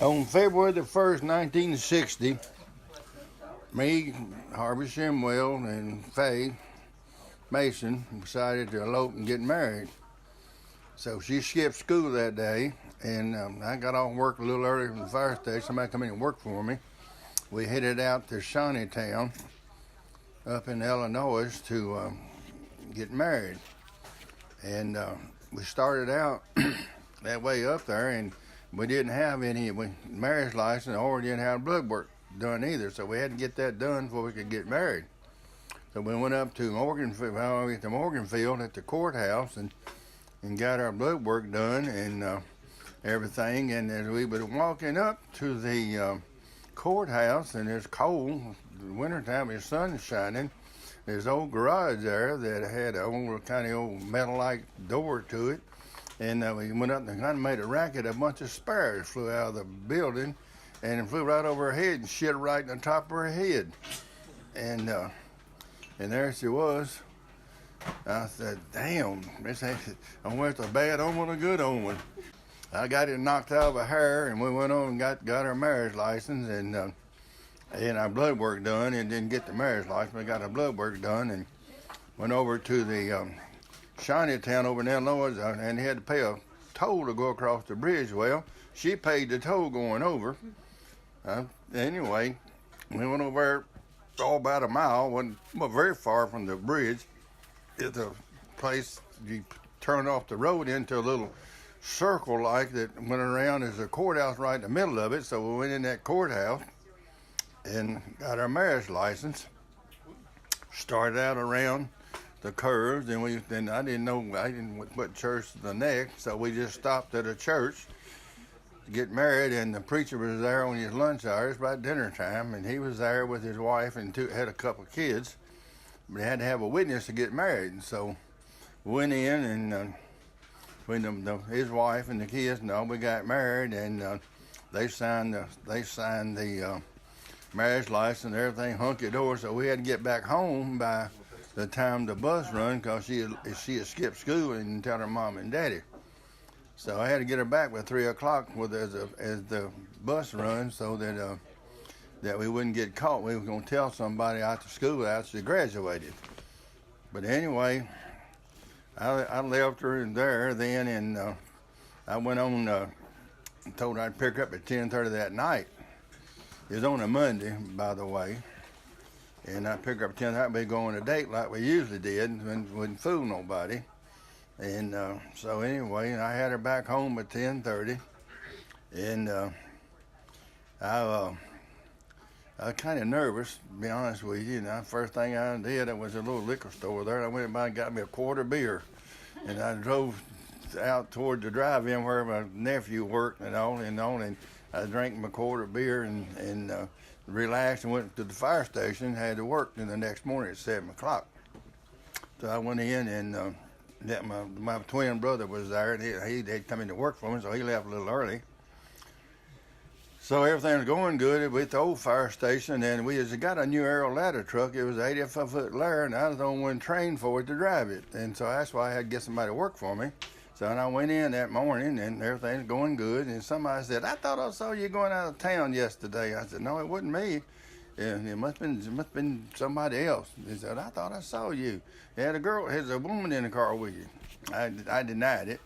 On February the 1st, 1960, me, Harvey Shimwell, and Faye Mason decided to elope and get married. So she skipped school that day, and I got off work a little early from the fire station. Somebody come in and work for me. We headed out to Shawneetown up in Illinois to get married. And we started out that way up there, and we didn't have any marriage license, or didn't have blood work done either. So we had to get that done before we could get married. So we went up to Morganfield at the courthouse and got our blood work done and everything. And as we were walking up to the courthouse, and it's cold, wintertime, the sun is shining, there's an old garage there that had an old metal-like door to it. And we went up and kind of made a racket. A bunch of sparrows flew out of the building and flew right over her head and shit right on the top of her head. And there she was. I said, damn, this ain't, I wonder if it's a bad omen or a good omen. I got it knocked out of her hair, and we went on and got our marriage license and our blood work done, and didn't get the marriage license. We got our blood work done and went over to the Shawneetown over in Illinois, and he had to pay a toll to go across the bridge. Well, she paid the toll going over. Anyway, we went over there about a mile, wasn't very far from the bridge. It's a place you turn off the road into a little circle like that went around. There's a courthouse right in the middle of it, so we went in that courthouse and got our marriage license. Started out around the curves, and I didn't put church to the next, so we just stopped at a church to get married, and the preacher was there on his lunch hour. It's about dinner time, and he was there with his wife and had a couple of kids, but he had to have a witness to get married. And so we went in, and his wife and the kids, we got married, and they signed the marriage license and everything hunky-dory. So we had to get back home by the time the bus run, because she had skipped school and didn't tell her mom and daddy. So I had to get her back by 3 o'clock as the bus run, so that we wouldn't get caught. We were going to tell somebody after school after she graduated. But anyway, I left her there then, and I went on, told her I'd pick her up at 10:30 that night. It was on a Monday, by the way. And I picked her up at 10:30, I'd be going on a date like we usually did, and wouldn't fool nobody. And so anyway, I had her back home at 10:30, and I was kind of nervous, to be honest with you. First thing I did, it was a little liquor store there. I went by and got me a quart of beer, and I drove out toward the drive-in where my nephew worked and all, and I drank my quart of beer and relaxed and went to the fire station. Had to work the next morning at 7 o'clock. So I went in, and my twin brother was there, and he'd come in to work for me, so he left a little early. So everything was going good with the old fire station, and we just got a new aerial ladder truck. It was an 85-foot ladder, and I was the only one trained for it to drive it. And so that's why I had to get somebody to work for me. So I went in that morning, and everything was going good. And somebody said, "I thought I saw you going out of town yesterday." I said, "No, it wasn't me. It must have been somebody else." He said, "I thought I saw you. There's a woman in the car with you." I denied it.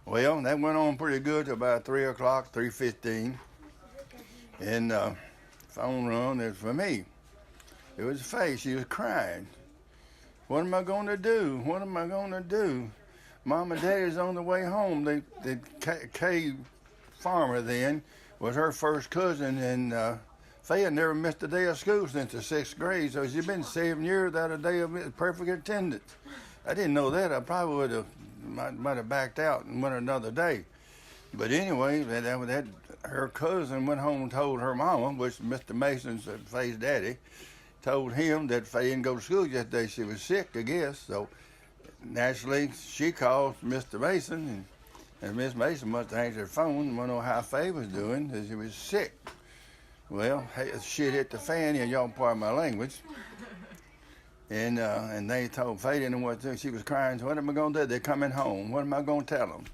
Well, that went on pretty good till about 3 o'clock, 3:15. And phone rung. It was for me. It was Faye. She was crying. "What am I going to do? What am I going to do? Mom and Daddy's on the way home." The Kay Farmer then was her first cousin, and Faye had never missed a day of school since the 6th grade, so she'd been 7 years without a day of perfect attendance. I didn't know that. I probably might have backed out and went another day. But anyway, her cousin went home and told her mama, which Mr. Mason's Faye's daddy, told him that Faye didn't go to school yesterday. She was sick, I guess. So naturally, she called Mr. Mason, and Miss Mason must have answered her phone and want to know how Faye was doing, because she was sick. Well, shit hit the fan, and y'all pardon my language. And they told Faye didn't know what to do. She was crying. So what am I going to do? They're coming home. What am I going to tell them?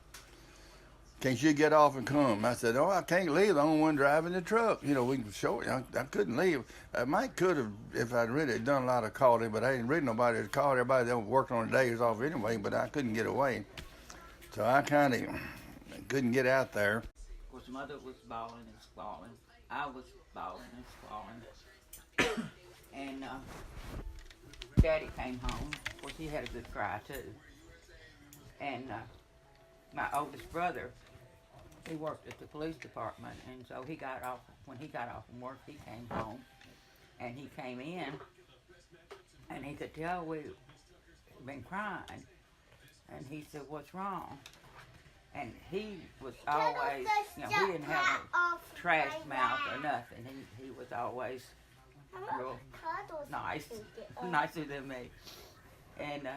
can't you get off and come? I said, oh, I can't leave. I'm the only one driving the truck. You know, we can show it. I couldn't leave. I could have if I'd really done a lot of calling, but I didn't really nobody to call. Everybody that worked on the days off anyway, but I couldn't get away. So I kind of couldn't get out there. Of course, Mother was bawling and squalling. I was bawling and squalling. And Daddy came home. Of course, he had a good cry, too. And my oldest brother, he worked at the police department, and so when he got off from work, he came home, and he came in, and he could tell we'd been crying, and he said, what's wrong? And he was always, you know, he didn't have a trash mouth or nothing. He was always real nice, nicer than me. And,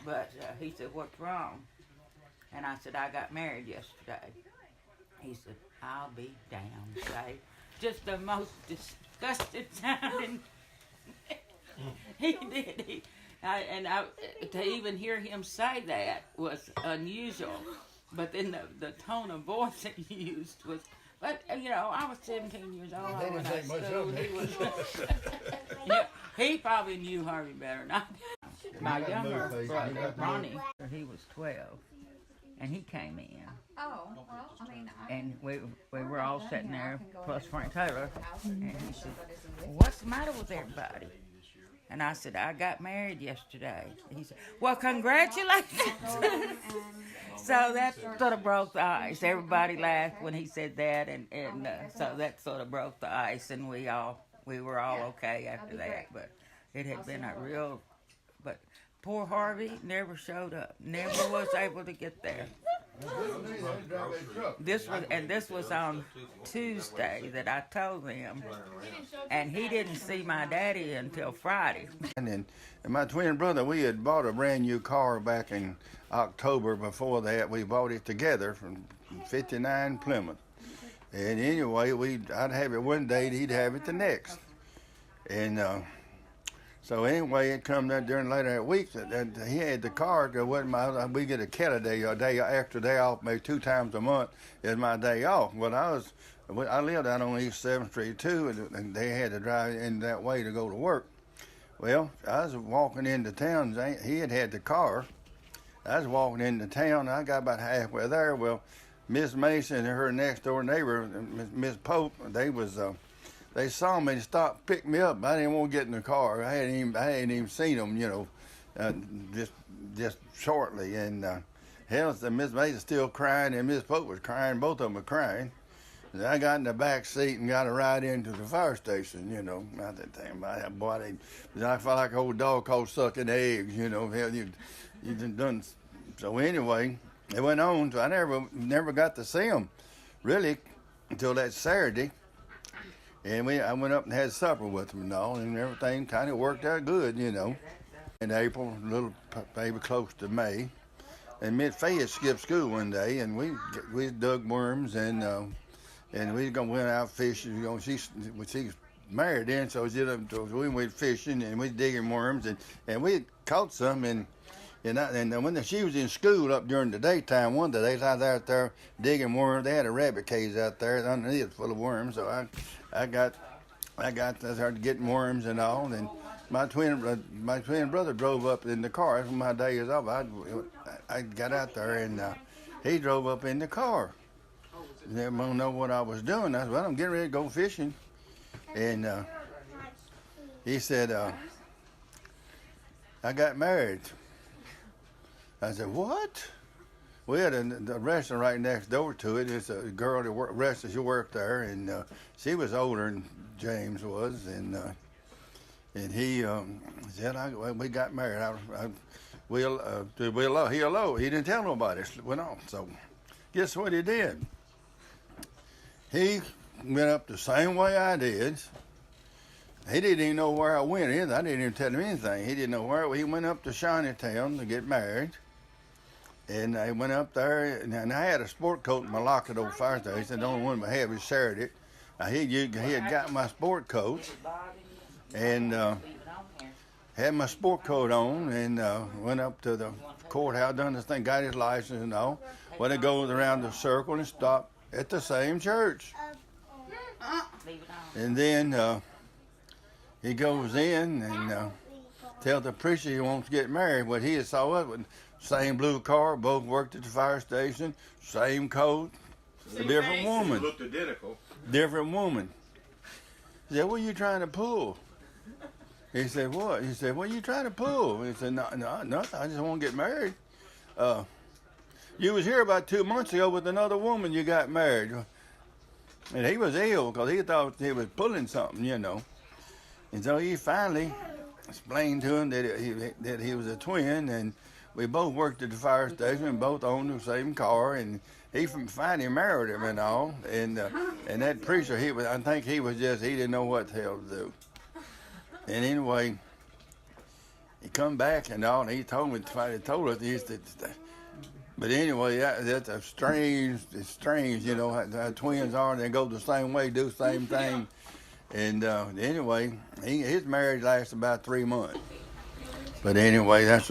but he said, what's wrong? And I said, I got married yesterday. He said, I'll be damned, Dave. Just the most disgusted sounding. He did. To even hear him say that was unusual. But then the tone of voice that he used was, but you know, I was 17 years old. I went to school. He probably knew Harvey better than I did. My younger brother, Ronnie, he was 12. And he came in. Oh, well, I mean, and we were all sitting there, plus Frank Taylor. And he said, well, what's the matter with everybody? And I said, I got married yesterday. He said, well, congratulations. So that sort of broke the ice. Everybody laughed when he said that, and so that sort of broke the ice, and we were all okay after that. But it had been a real, but poor Harvey never showed up. Never was able to get there. This was on Tuesday that I told him, and he didn't see my daddy until Friday. And my twin brother, we had bought a brand new car back in October. Before that, we bought it together from '59 Plymouth. And anyway, I'd have it one day, he'd have it the next. And so anyway, it come that during later that week that he had the car. We get a cat a day extra day off, maybe 2 times a month is my day off. Well, I lived out on East 7th Street too, and they had to drive in that way to go to work. Well, I was walking into town. He had the car. I was walking into town. I got about halfway there. Well, Miss Mason and her next door neighbor, Miss Pope, they saw me and stopped, picked me up. I didn't want to get in the car. I hadn't even seen them, you know, just shortly. And Miss Mason still crying, and Miss Pope was crying. Both of them were crying. And I got in the back seat and got a ride into the fire station, you know. I said, damn, I felt like an old dog called sucking eggs, you know. Hell, you done. So anyway, it went on. So I never got to see them, really, until that Saturday. And I went up and had supper with them and all, and everything kind of worked out good, you know. In April, a little maybe close to May, and Miss Faye had skipped school one day, and we dug worms, and we went out fishing. You know, she's married then, so we went fishing and we digging worms, and we caught some, and when she was in school up during the daytime, one day I was out there digging worms. They had a rabbit cage out there underneath full of worms, so I started getting worms and all, and my twin brother drove up in the car. That's when my day is off. I got out there, and he drove up in the car. Never know what I was doing. I said, well, I'm getting ready to go fishing, and he said, I got married. I said, what? We had a restaurant right next door to it. It's a girl that she worked there, and she was older than James was, and he said, we got married. He didn't tell nobody. It went off. So guess what he did? He went up the same way I did. He didn't even know where I went either. I didn't even tell him anything. He didn't know where. He went up to Shawneetown to get married. And I went up there, and I had a sport coat in my locker at old fire station. The only one I had was shared it. He had got my sport coat, and had my sport coat on, and went up to the courthouse, done this thing, got his license and all. Well, it goes around the circle and stop at the same church. Leave it on. And then he goes in and tells the preacher he wants to get married. But he saw it with same blue car, both worked at the fire station, same coat, a different woman. Looked identical. Different woman. He said, what are you trying to pull? He said, what? He said, what are you trying to pull? He said, no, nothing. I just want to get married. You was here about 2 months ago with another woman you got married. And he was ill because he thought he was pulling something, you know. And so he finally explained to him that he was a twin, and we both worked at the fire station and both owned the same car, and he finally married him and all. And that preacher, I think he didn't know what the hell to do. And anyway, he come back and all, and he told us, but anyway, that's it's strange, you know, how twins are. They go the same way, do the same thing. And anyway, his marriage lasts about 3 months. But anyway, it's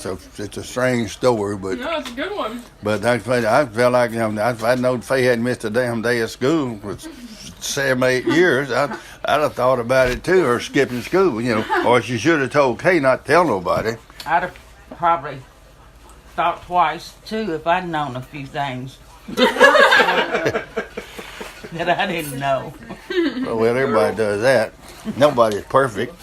a strange story. But No, it's a good one. But I felt like, you know, if I know Faye hadn't missed a damn day of school for 7, 8 years, I'd have thought about it too, or skipping school, you know, or she should have told Kay not to tell nobody. I'd have probably thought twice too if I'd known a few things that I didn't know. Well, everybody does that. Nobody's perfect.